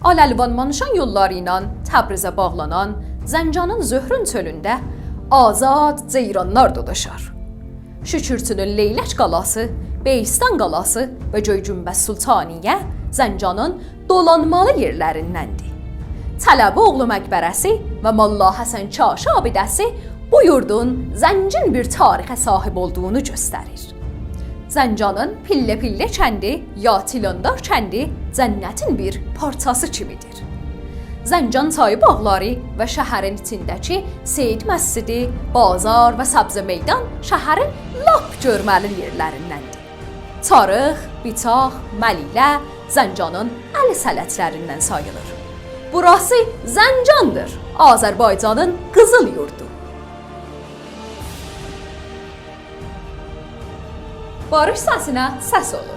Aləlvan manşan yolları ilə Təbrizə bağlanan Zəncanın Zöhrün çölündə azad ceyranlar dolaşar. Şükürtünün Leylək qalası, Beyistan qalası və Göygümbəz Sultaniyə Zəncanın dolanmalı yerlərindəndir. Tələbəoğlu məqbərəsi və Molla Həsən Çaşı abidəsi bu yurdun zəngin bir tarixə sahib olduğunu göstərir. Zəncanın pillə-pillə kəndi ya Tilandar kəndi cənnətin bir parçası kimidir. Zəncan çayı bağları və şəhərin içindəki Seyid məscidi, bazar və səbzə meydan şəhərin lap görməli yerlərindəndir. Tarix, bitaq, məlilə Zəncanın əli sələtlərindən sayılır. Burası Zəncandır, Azərbaycanın qızıl yurdu. Barış səsinə səs olur.